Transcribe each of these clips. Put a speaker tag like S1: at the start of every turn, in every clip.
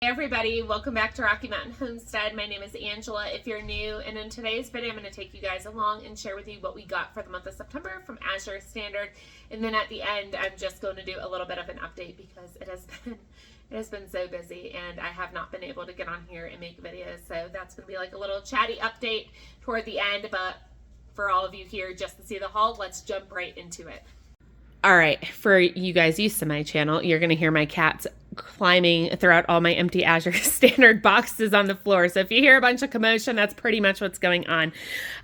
S1: Hey everybody, welcome back to Rocky Mountain Homestead. My name is Angela if you're new, and in today's video I'm going to take you guys along and share with you what we got for the month of September from Azure Standard, and then at the end I'm just going to do a little bit of an update because it has been so busy and I have not been able to get on here and make videos, so that's going to be like a little chatty update toward the end. But for all of you here just to see the haul, let's jump right into it. All right, for you guys used to my channel, you're going to hear my cats climbing throughout all my empty Azure Standard boxes on the floor. So if you hear a bunch of commotion, that's pretty much what's going on.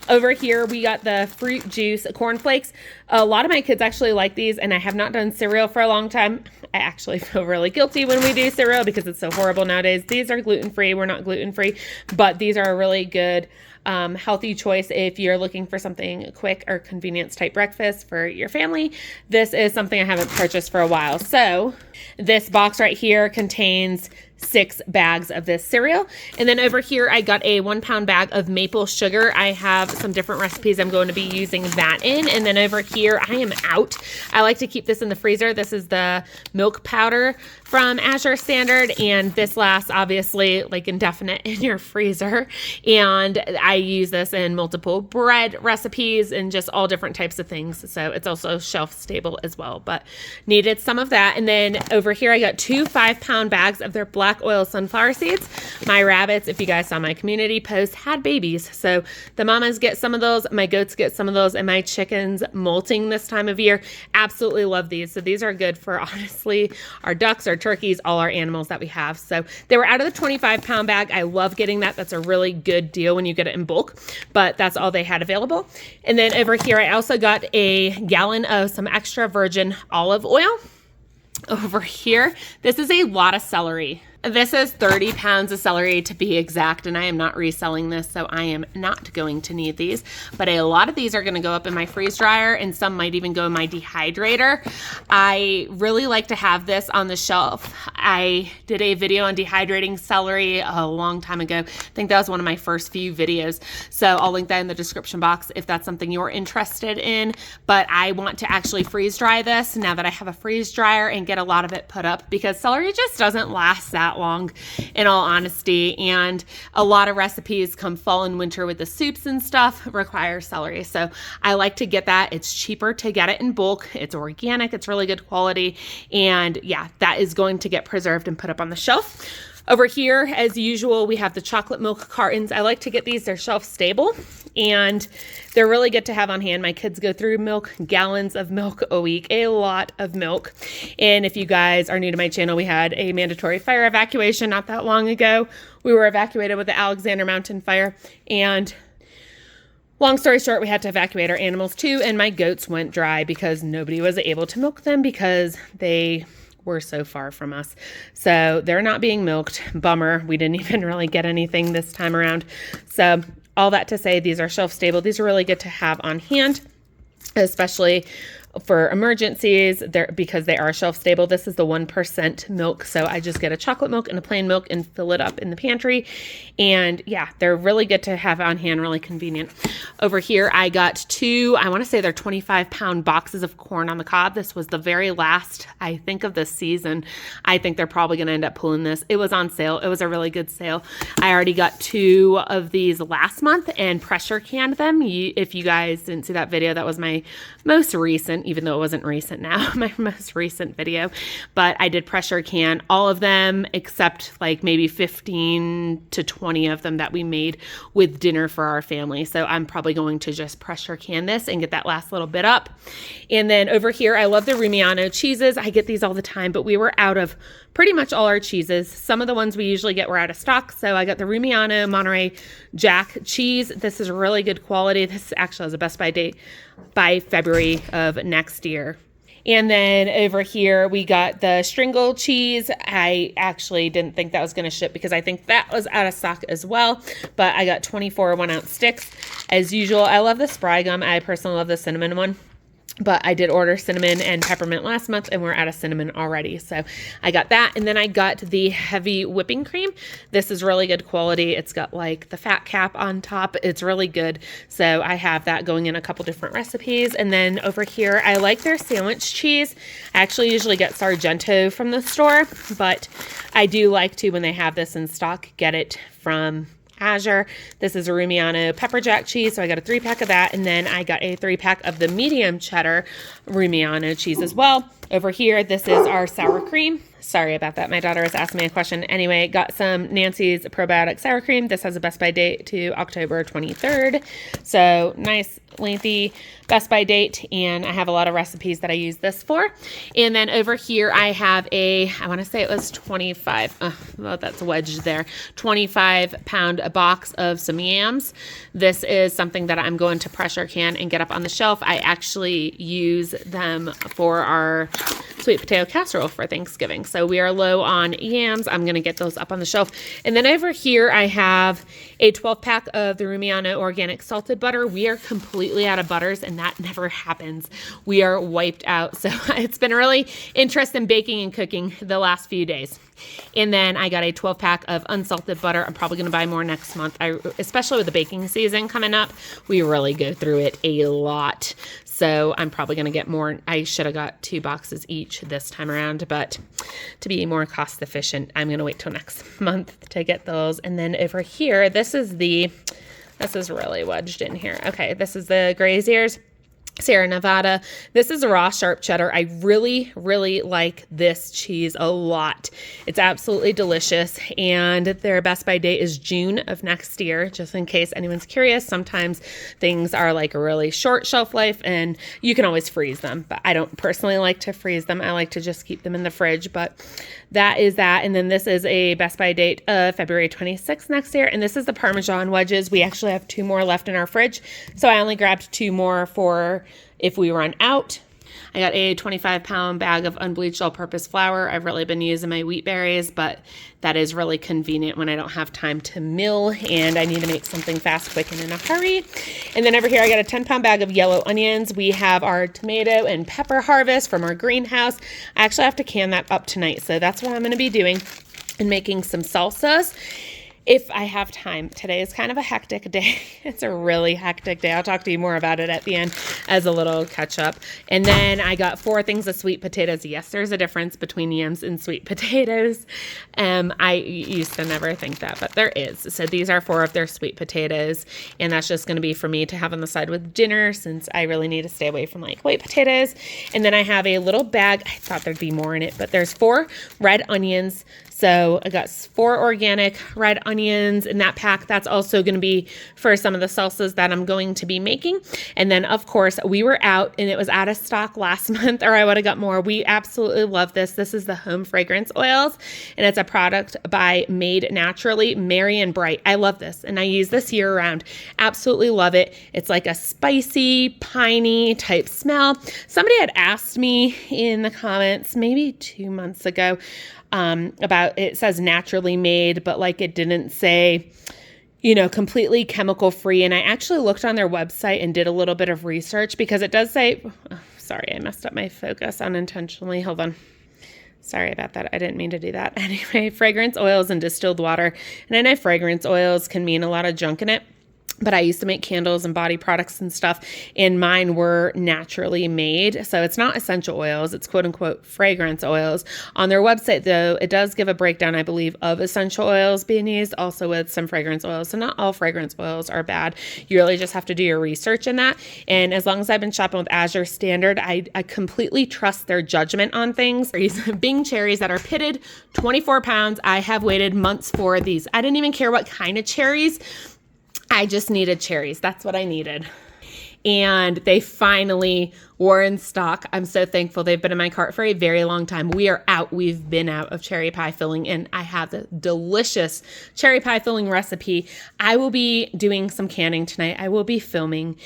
S1: Over here, we got the fruit juice cornflakes. A lot of my kids actually like these, and I have not done cereal for a long time. I actually feel really guilty when we do cereal because it's so horrible nowadays. These are gluten-free. We're not gluten-free, but these are a really good healthy choice if you're looking for something quick or convenience type breakfast for your family. This is something I haven't purchased for a while. So this box right here contains 6 bags of this cereal. And then over here, I got a 1 pound bag of maple sugar. I have some different recipes I'm going to be using that in. And then over here, I am out. I like to keep this in the freezer. This is the milk powder from Azure Standard, and this lasts obviously like indefinite in your freezer. And I use this in multiple bread recipes and just all different types of things. So it's also shelf stable as well, but needed some of that. And then over here, I got 2 5-pound bags of their black oil sunflower seeds. My rabbits, if you guys saw my community post, had babies. So the mamas get some of those, my goats get some of those, and my chickens molting this time of year absolutely love these. So these are good for honestly our ducks, our turkeys, all our animals that we have. So they were out of the 25-pound bag. I love getting that. That's a really good deal when you get it in bulk, but that's all they had available. And then over here, I also got a gallon of some extra virgin olive oil. Over here, this is a lot of celery. This is 30 pounds of celery to be exact, and I am not reselling this, so I am not going to need these. But a lot of these are going to go up in my freeze dryer, and some might even go in my dehydrator. I really like to have this on the shelf. I did a video on dehydrating celery a long time ago. I think that was one of my first few videos. So I'll link that in the description box if that's something you're interested in. But I want to actually freeze dry this now that I have a freeze dryer and get a lot of it put up, because celery just doesn't last that long, in all honesty, and a lot of recipes come fall and winter with the soups and stuff require celery. So I like to get that. It's cheaper to get it in bulk. It's organic. It's really good quality. And yeah, that is going to get preserved and put up on the shelf. Over here, as usual, we have the chocolate milk cartons. I like to get these. They're shelf stable and they're really good to have on hand. My kids go through milk, gallons of milk a week, a lot of milk. And if you guys are new to my channel, we had a mandatory fire evacuation not that long ago. We were evacuated with the Alexander Mountain fire, and long story short, we had to evacuate our animals too, and my goats went dry because nobody was able to milk them because they were so far from us. So they're not being milked. Bummer. We didn't even really get anything this time around. So all that to say, these are shelf stable. These are really good to have on hand, especially for emergencies, because they are shelf stable. This is the 1% milk. So I just get a chocolate milk and a plain milk and fill it up in the pantry. And yeah, they're really good to have on hand, really convenient. Over here, I got 2, I want to say they're 25-pound boxes of corn on the cob. This was the very last, I think, of this season. I think they're probably going to end up pulling this. It was on sale. It was a really good sale. I already got 2 of these last month and pressure canned them. If you guys didn't see that video, that was my most recent, even though it wasn't recent now, my most recent video. But I did pressure can all of them except like maybe 15 to 20 of them that we made with dinner for our family. So I'm probably going to just pressure can this and get that last little bit up. And then over here, I love the Rumiano cheeses. I get these all the time, but we were out of pretty much all our cheeses. Some of the ones we usually get were out of stock. So I got the Rumiano Monterey Jack cheese. This is really good quality. This actually has a Best By date by February of next year. And then over here, we got the Stringle cheese. I actually didn't think that was going to ship because I think that was out of stock as well. But I got 24 1-ounce sticks. As usual, I love the Spry gum. I personally love the cinnamon one. But I did order cinnamon and peppermint last month, and we're out of cinnamon already. So I got that. And then I got the heavy whipping cream. This is really good quality. It's got like the fat cap on top. It's really good. So I have that going in a couple different recipes. And then over here, I like their sandwich cheese. I actually usually get Sargento from the store, but I do like to, when they have this in stock, get it from Azure. This is a Rumiano pepper jack cheese, so I got a 3-pack of that, and then I got a 3-pack of the medium cheddar Rumiano cheese as well. Over here, this is our sour cream. Sorry about that. My daughter was asking me a question. Anyway, got some Nancy's probiotic sour cream. This has a best by date to October 23rd. So nice, lengthy best by date. And I have a lot of recipes that I use this for. And then over here, I have I want to say it was 25. Well, that's wedged there. 25-pound box of some yams. This is something that I'm going to pressure can and get up on the shelf. I actually use them for our sweet potato casserole for Thanksgiving. So we are low on yams. I'm going to get those up on the shelf. And then over here, I have a 12-pack of the Rumiano organic salted butter. We are completely out of butters, and that never happens. We are wiped out. So it's been really interesting baking and cooking the last few days. And then I got a 12-pack of unsalted butter. I'm probably going to buy more next month. Especially with the baking season coming up, we really go through it a lot. So I'm probably going to get more. I should have got 2 boxes each this time around, but to be more cost efficient, I'm going to wait till next month to get those. And then over here, this is really wedged in here. Okay, this is the Grazier's Sierra Nevada. This is a raw sharp cheddar. I really, really like this cheese a lot. It's absolutely delicious, and their best by date is June of next year, just in case anyone's curious. Sometimes things are like a really short shelf life, and you can always freeze them, but I don't personally like to freeze them. I like to just keep them in the fridge, but that is that. And then this is a best by date of February 26th next year, and this is the Parmesan wedges. We actually have 2 more left in our fridge, so I only grabbed 2 more for if we run out. I got a 25-pound bag of unbleached all-purpose flour. I've really been using my wheat berries, but that is really convenient when I don't have time to mill and I need to make something fast, quick, and in a hurry. And then over here, I got a 10-pound bag of yellow onions. We have our tomato and pepper harvest from our greenhouse. I actually have to can that up tonight, so that's what I'm going to be doing and making some salsas if I have time. Today is kind of a hectic day. It's a really hectic day. I'll talk to you more about it at the end as a little catch up. And then I got 4 things of sweet potatoes. Yes, there's a difference between yams and sweet potatoes. I used to never think that, but there is. So these are 4 of their sweet potatoes, and that's just going to be for me to have on the side with dinner since I really need to stay away from like white potatoes. And then I have a little bag. I thought there'd be more in it, but there's 4 red onions. So I got 4 organic red onions in that pack. That's also going to be for some of the salsas that I'm going to be making. And then, of course, we were out and it was out of stock last month, or I would have got more. We absolutely love this. This is the home fragrance oils, and it's a product by Made Naturally, Merry and Bright. I love this, and I use this year round. Absolutely love it. It's like a spicy, piney type smell. Somebody had asked me in the comments maybe 2 months ago, about, it says naturally made, but like it didn't say, completely chemical free. And I actually looked on their website and did a little bit of research because it does say, sorry, I messed up my focus unintentionally. Hold on. Sorry about that. I didn't mean to do that. Anyway, fragrance oils and distilled water. And I know fragrance oils can mean a lot of junk in it, but I used to make candles and body products and stuff, and mine were naturally made. So it's not essential oils. It's quote unquote fragrance oils. On their website, though, it does give a breakdown, I believe, of essential oils being used, also with some fragrance oils. So not all fragrance oils are bad. You really just have to do your research in that. And as long as I've been shopping with Azure Standard, I completely trust their judgment on things. Bing cherries that are pitted, 24 pounds. I have waited months for these. I didn't even care what kind of cherries. I just needed cherries. That's what I needed. And they finally were in stock. I'm so thankful. They've been in my cart for a very long time. We are out. We've been out of cherry pie filling, and I have the delicious cherry pie filling recipe. I will be doing some canning tonight. I will be filming.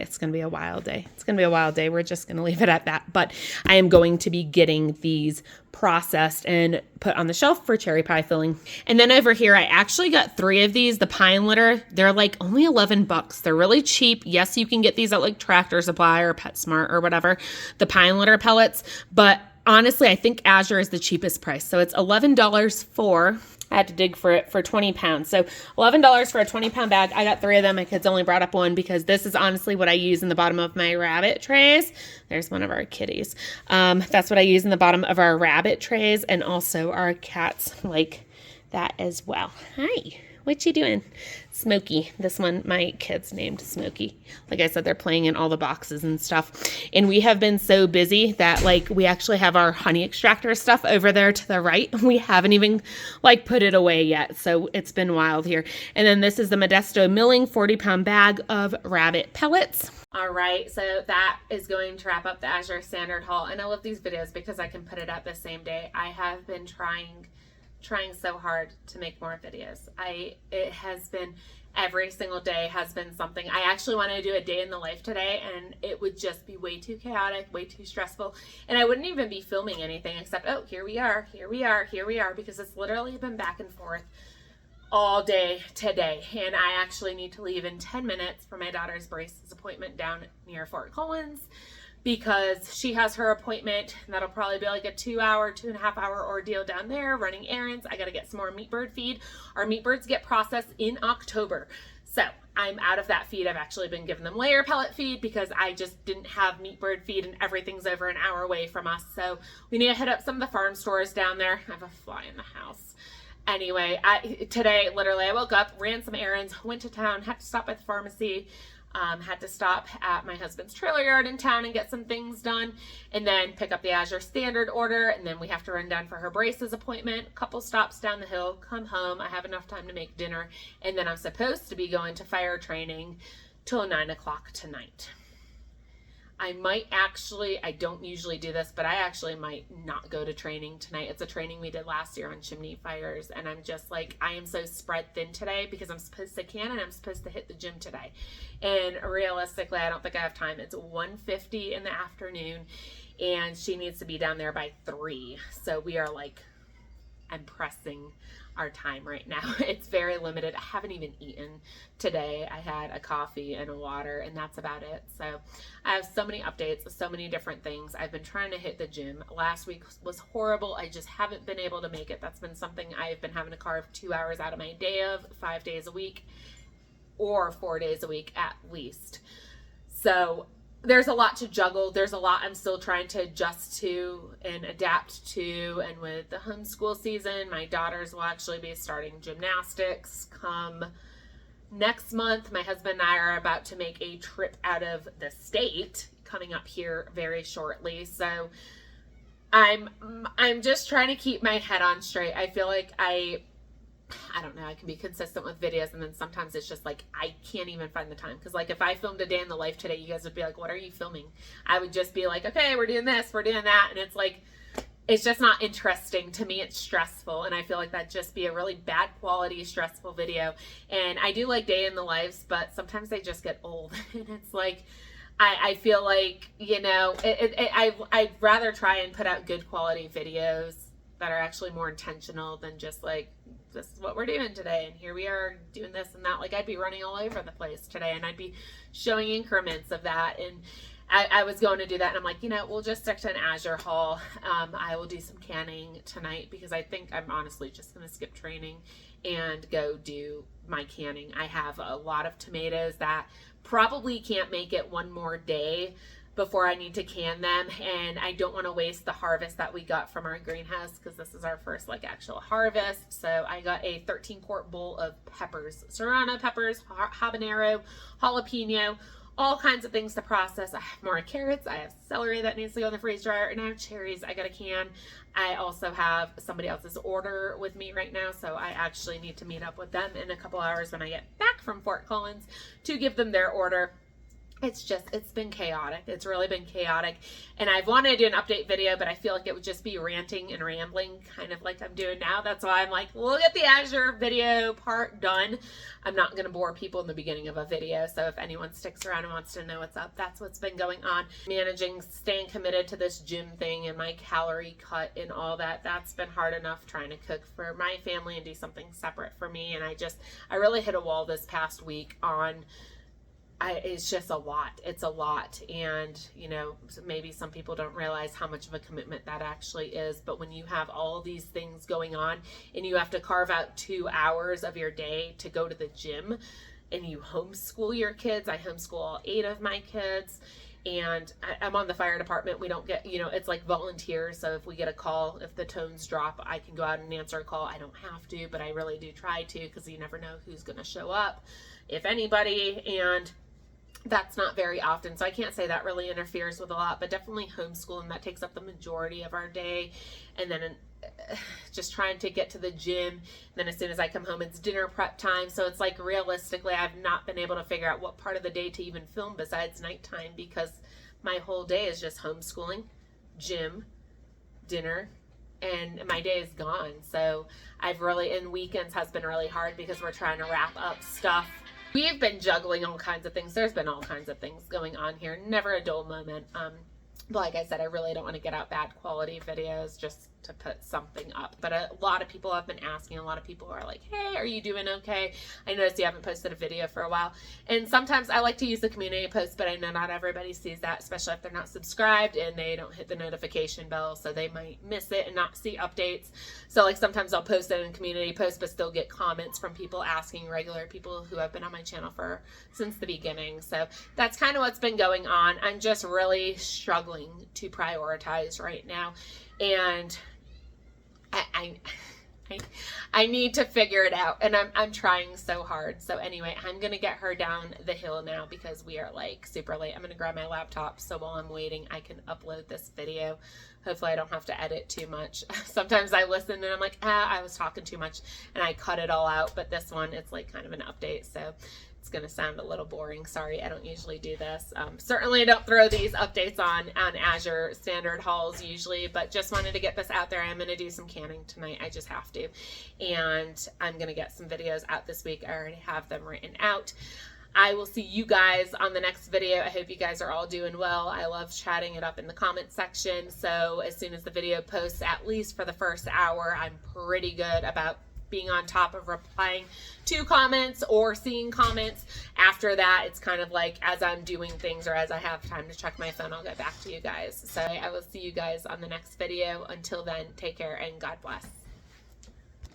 S1: it's going to be a wild day. It's going to be a wild day. We're just going to leave it at that. But I am going to be getting these processed and put on the shelf for cherry pie filling. And then over here, I actually got 3 of these, the pine litter. They're like only $11. They're really cheap. Yes, you can get these at like Tractor Supply or PetSmart or whatever, the pine litter pellets. But honestly, I think Azure is the cheapest price. So it's $11 for, I had to dig for it, for 20 pounds. So $11 for a 20-pound bag. I got 3 of them. My kids only brought up 1 because this is honestly what I use in the bottom of my rabbit trays. There's one of our kitties. That's what I use in the bottom of our rabbit trays, and also our cats like that as well. Hi. What you doing? Smokey. This one, my kids named Smokey. Like I said, they're playing in all the boxes and stuff. And we have been so busy that like we actually have our honey extractor stuff over there to the right. We haven't even like put it away yet. So it's been wild here. And then this is the Modesto Milling 40-pound bag of rabbit pellets. All right, so that is going to wrap up the Azure Standard haul. And I love these videos because I can put it out the same day. I have been trying so hard to make more videos. It has been, every single day has been something. I actually wanted to do a day in the life today, and it would just be way too chaotic, way too stressful, and I wouldn't even be filming anything except, oh, here we are, because it's literally been back and forth all day today. And I actually need to leave in 10 minutes for my daughter's braces appointment down near Fort Collins, because she has her appointment, and that'll probably be like a 2.5 hour ordeal down there running errands. I got to get some more meat bird feed. Our meat birds get processed in October. So I'm out of that feed. I've actually been giving them layer pellet feed because I just didn't have meat bird feed, and everything's over an hour away from us. So we need to hit up some of the farm stores down there. I have a fly in the house. Anyway, today, literally, I woke up, ran some errands, went to town, had to stop at the pharmacy, had to stop at my husband's trailer yard in town and get some things done, and then pick up the Azure Standard order, and then we have to run down for her braces appointment, a couple stops down the hill, come home. I have enough time to make dinner, and then I'm supposed to be going to fire training till 9 o'clock tonight. I might actually, I don't usually do this, but I actually might not go to training tonight. It's a training we did last year on chimney fires, and I'm just like, I am so spread thin today because I'm supposed to can, and I'm supposed to hit the gym today. And realistically, I don't think I have time. It's 1:50 in the afternoon, and she needs to be down there by 3. So we are like, I'm pressing our time right now. It's very limited. I haven't even eaten today. I had a coffee and a water, and that's about it. So I have so many updates, so many different things. I've been trying to hit the gym. Last week was horrible. I just haven't been able to make it. That's been something I've been having to carve 2 hours out of my day of 5 days a week, or 4 days a week at least. So there's a lot to juggle. There's a lot I'm still trying to adjust to and adapt to. And with the homeschool season, my daughters will actually be starting gymnastics come next month. My husband and I are about to make a trip out of the state coming up here very shortly. So I'm just trying to keep my head on straight. I feel like I don't know, I can be consistent with videos, and then sometimes it's just like I can't even find the time. Because like if I filmed a day in the life today, you guys would be like, what are you filming? I would just be like, okay, we're doing this, we're doing that, and it's like, it's just not interesting to me. It's stressful, and I feel like that'd just be a really bad quality stressful video. And I do like day in the lives, but sometimes they just get old. And it's like, I feel like, you know, I'd rather try and put out good quality videos that are actually more intentional than just like, this is what we're doing today, and here we are doing this and that. Like, I'd be running all over the place today, and I'd be showing increments of that. And I was going to do that, and I'm like, you know, we'll just stick to an Azure haul. I will do some canning tonight because I think I'm honestly just going to skip training and go do my canning. I have a lot of tomatoes that probably can't make it one more day before I need to can them, and I don't want to waste the harvest that we got from our greenhouse because this is our first like actual harvest. So I got a 13-quart bowl of peppers, serrano peppers, habanero, jalapeno, all kinds of things to process. I have more carrots, I have celery that needs to go in the freeze dryer, and I have cherries I got to can. I also have somebody else's order with me right now, so I actually need to meet up with them in a couple hours when I get back from Fort Collins to give them their order. it's been chaotic. It's really been chaotic. And I've wanted to do an update video, but I feel like it would just be ranting and rambling, kind of like I'm doing now. That's why I'm like, we'll get the Azure video part done. I'm not going to bore people in the beginning of a video. So if anyone sticks around and wants to know what's up, that's what's been going on. Managing, staying committed to this gym thing and my calorie cut and all that. That's been hard enough, trying to cook for my family and do something separate for me. And I really hit a wall this past week on it's just a lot. It's a lot. And, you know, maybe some people don't realize how much of a commitment that actually is. But when you have all these things going on and you have to carve out 2 hours of your day to go to the gym and you homeschool your kids, I homeschool all 8 of my kids. And I'm on the fire department. We don't get, you know, it's like volunteers. So if we get a call, if the tones drop, I can go out and answer a call. I don't have to, but I really do try to, because you never know who's going to show up, if anybody. And that's not very often, so I can't say that really interferes with a lot, but definitely homeschooling, that takes up the majority of our day. And then just trying to get to the gym, and then as soon as I come home, it's dinner prep time. So it's like, realistically, I've not been able to figure out what part of the day to even film besides nighttime, because my whole day is just homeschooling, gym, dinner, and my day is gone. So I've really, and weekends has been really hard because we're trying to wrap up stuff. We've been juggling all kinds of things. There's been all kinds of things going on here. Never a dull moment. But like I said, I really don't want to get out bad quality videos just to put something up. But a lot of people have been asking. A lot of people are like, hey, are you doing okay? I noticed you haven't posted a video for a while. And sometimes I like to use the community post, but I know not everybody sees that, especially if they're not subscribed and they don't hit the notification bell. So they might miss it and not see updates. So like sometimes I'll post it in community post, but still get comments from people asking, regular people who have been on my channel since the beginning. So that's kind of what's been going on. I'm just really struggling to prioritize right now. And I need to figure it out, and I'm trying so hard. So anyway, I'm gonna get her down the hill now because we are like super late. I'm gonna grab my laptop so while I'm waiting I can upload this video. Hopefully I don't have to edit too much. Sometimes I listen and I'm like, I was talking too much, and I cut it all out. But this one, it's like kind of an update, so it's going to sound a little boring. Sorry, I don't usually do this. Certainly I don't throw these updates on Azure standard hauls usually, but just wanted to get this out there. I'm going to do some canning tonight. I just have to. And I'm going to get some videos out this week. I already have them written out. I will see you guys on the next video. I hope you guys are all doing well. I love chatting it up in the comment section. So as soon as the video posts, at least for the first hour, I'm pretty good about being on top of replying to comments or seeing comments. After that, it's kind of like as I'm doing things or as I have time to check my phone, I'll get back to you guys. So I will see you guys on the next video. Until then, take care and God bless.